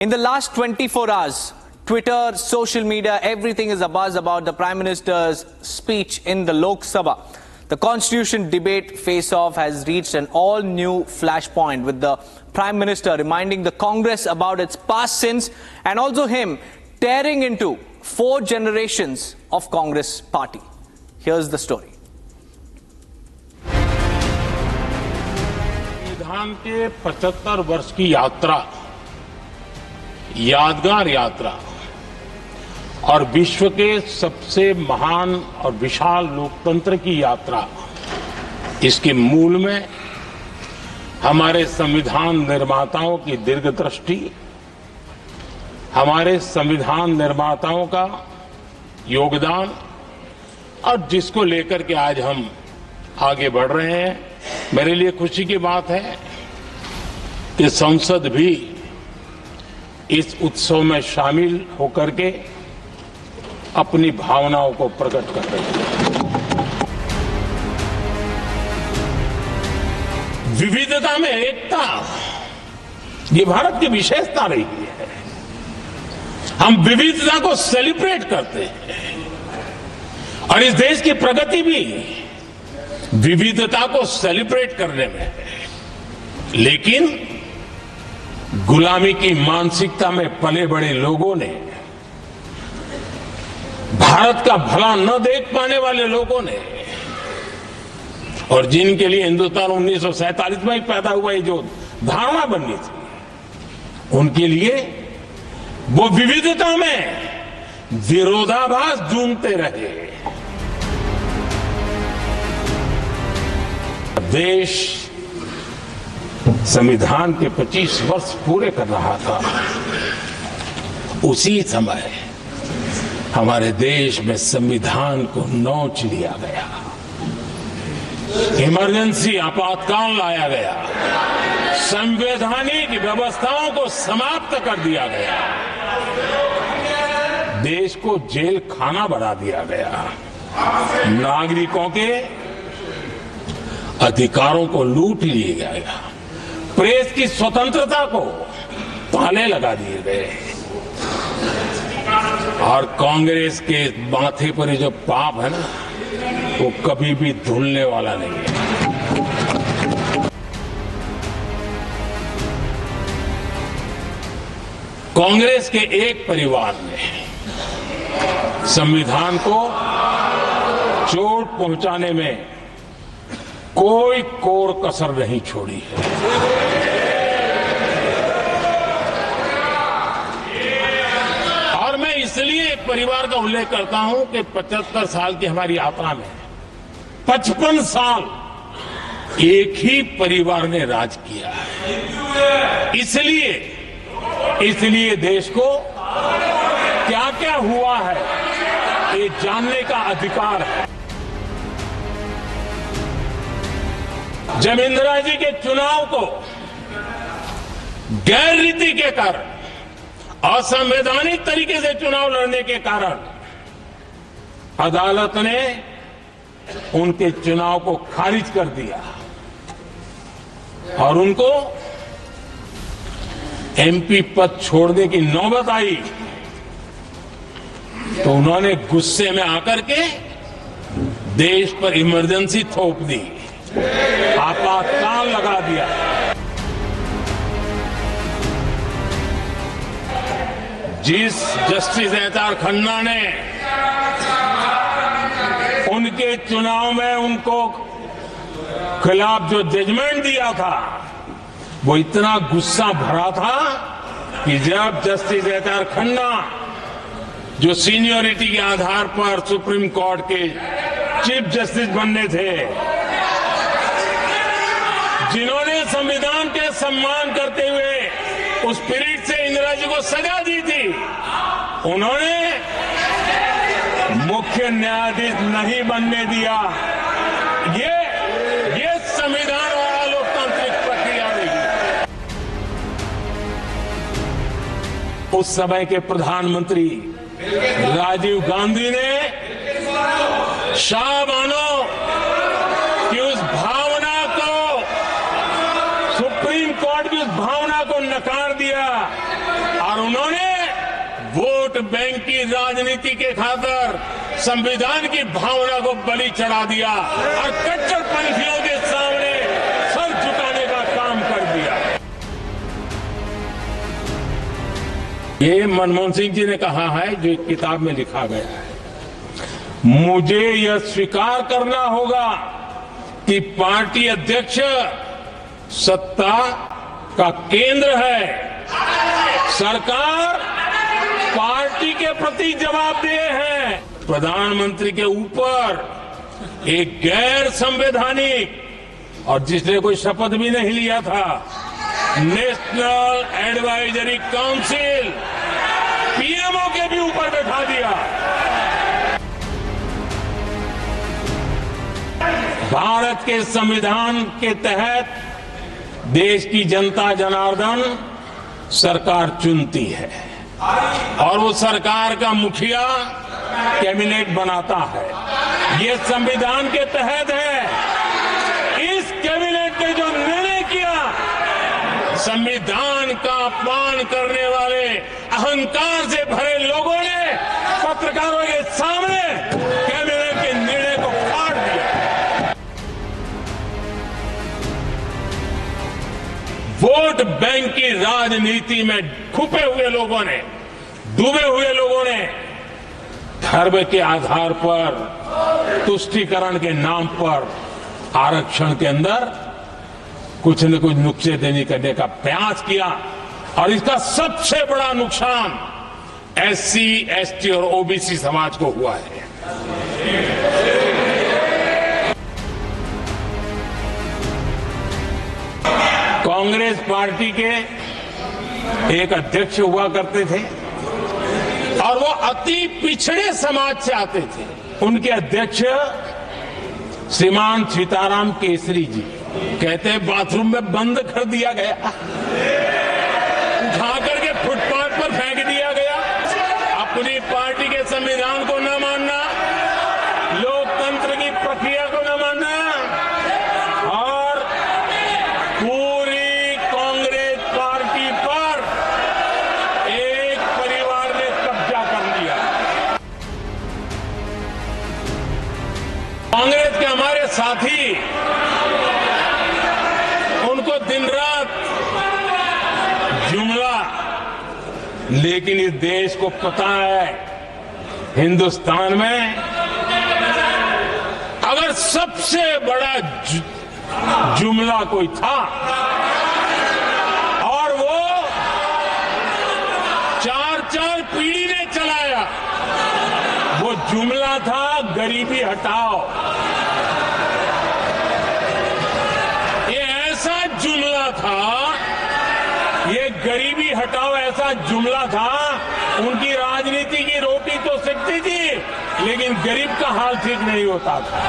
In the last 24 hours, Twitter, social media, everything is abuzz about the Prime Minister's speech in the Lok Sabha. The Constitution debate face-off has reached an all-new flashpoint, with the Prime Minister reminding the Congress about its past sins and also him tearing into 4 generations of Congress party. Here's the story. संविधान के 75 वर्ष की यात्रा, यादगार यात्रा और विश्व के सबसे महान और विशाल लोकतंत्र की यात्रा, इसके मूल में हमारे संविधान निर्माताओं की दीर्घदृष्टि, हमारे संविधान निर्माताओं का योगदान और जिसको लेकर के आज हम आगे बढ़ रहे हैं। मेरे लिए खुशी की बात है कि संसद भी इस उत्सव में शामिल होकर के अपनी भावनाओं को प्रकट कर रही है। विविधता में एकता, ये भारत की विशेषता रही है। हम विविधता को सेलिब्रेट करते हैं और इस देश की प्रगति भी विविधता को सेलिब्रेट करने में है। लेकिन गुलामी की मानसिकता में पले बड़े लोगों ने, भारत का भला न देख पाने वाले लोगों ने, और जिनके लिए हिंदुस्तान 1947 में ही पैदा हुआ ये जो धारणा बननी थी, उनके लिए वो विविधता में विरोधाभास ढूंढते रहे। देश संविधान के 25 वर्ष पूरे कर रहा था, उसी समय हमारे देश में संविधान को नोच लिया गया, इमरजेंसी आपातकाल लाया गया, संवैधानिक व्यवस्थाओं को समाप्त कर दिया गया, देश को जेल खाना बना दिया गया, नागरिकों के अधिकारों को लूट लिया गया, प्रेस की स्वतंत्रता को ताले लगा दिए गए और कांग्रेस के माथे पर जो पाप है ना, वो कभी भी धुलने वाला नहीं है। कांग्रेस के एक परिवार ने संविधान को चोट पहुंचाने में कोई कोर कसर नहीं छोड़ी है। और मैं इसलिए एक परिवार का उल्लेख करता हूं कि 75 साल की हमारी यात्रा में 55 साल एक ही परिवार ने राज किया है। इसलिए देश को क्या क्या हुआ है ये जानने का अधिकार है। जब इंदिरा जी के चुनाव को गैर रीति के कारण, असंवैधानिक तरीके से चुनाव लड़ने के कारण अदालत ने उनके चुनाव को खारिज कर दिया और उनको एमपी पद छोड़ने की नौबत आई, तो उन्होंने गुस्से में आकर के देश पर इमरजेंसी थोप दी, आपातकाल लगा दिया। जिस जस्टिस एच.आर. खन्ना ने उनके चुनाव में उनको खिलाफ जो जजमेंट दिया था, वो इतना गुस्सा भरा था कि जब जस्टिस एच.आर. खन्ना, जो सीनियरिटी के आधार पर सुप्रीम कोर्ट के चीफ जस्टिस बनने थे, जिन्होंने संविधान के सम्मान करते हुए उस पीरियड से इंदिरा जी को सजा दी थी, उन्होंने मुख्य न्यायाधीश नहीं बनने दिया। ये संविधान वाला लोकतांत्रिक प्रक्रिया रही। उस समय के प्रधानमंत्री राजीव गांधी ने शाह बानो की उस भावना को, सुप्रीम कोर्ट की उस भावना को नकार दिया और बैंक की राजनीति के खातिर संविधान की भावना को बलि चढ़ा दिया और कट्टरपंथियों के सामने सर झुकाने का काम कर दिया। ये मनमोहन सिंह जी ने कहा है, जो एक किताब में लिखा गया है, मुझे यह स्वीकार करना होगा कि पार्टी अध्यक्ष सत्ता का केंद्र है, सरकार पार्टी के प्रति जवाबदेह है। प्रधानमंत्री के ऊपर एक गैर संवैधानिक और जिसने कोई शपथ भी नहीं लिया था, नेशनल एडवाइजरी काउंसिल पीएमओ के भी ऊपर बैठा दिया। भारत के संविधान के तहत देश की जनता जनार्दन सरकार चुनती है और वो सरकार का मुखिया कैबिनेट बनाता है। ये संविधान के तहत है। इस कैबिनेट ने जो निर्णय किया, संविधान का अपमान करने वाले अहंकार से भरे लोगों ने पत्रकारों के सामने कैबिनेट के निर्णय को काट दिया। वोट बैंक की राजनीति में छुपे हुए लोगों ने, डूबे हुए लोगों ने धर्म के आधार पर, तुष्टीकरण के नाम पर आरक्षण के अंदर कुछ न कुछ नुक्सेदेनी करने का प्रयास किया और इसका सबसे बड़ा नुकसान एससी, एसटी और ओबीसी समाज को हुआ है। कांग्रेस पार्टी के एक अध्यक्ष हुआ करते थे और वो अति पिछड़े समाज से आते थे। उनके अध्यक्ष श्रीमान सीताराम केसरी जी कहते हैं, बाथरूम में बंद कर दिया गया, उठा करके फुटपाथ पर फेंक दिया गया। अपनी पार्टी के संविधान को न मानना, लोकतंत्र की प्रक्रिया को न मानना और पूरी कांग्रेस पार्टी पर एक परिवार ने कब्जा कर लिया। कांग्रेस के हमारे साथी, उनको दिन रात जुमला, लेकिन इस देश को पता है, हिंदुस्तान में अगर सबसे बड़ा जुमला कोई था और वो 4 पीढ़ी ने चलाया, वो जुमला था गरीबी हटाओ। ये ऐसा जुमला था, ये गरीबी हटाओ ऐसा जुमला था, उनकी राजनीति की रोटी तो सिकती थी लेकिन गरीब का हाल ठीक नहीं होता था।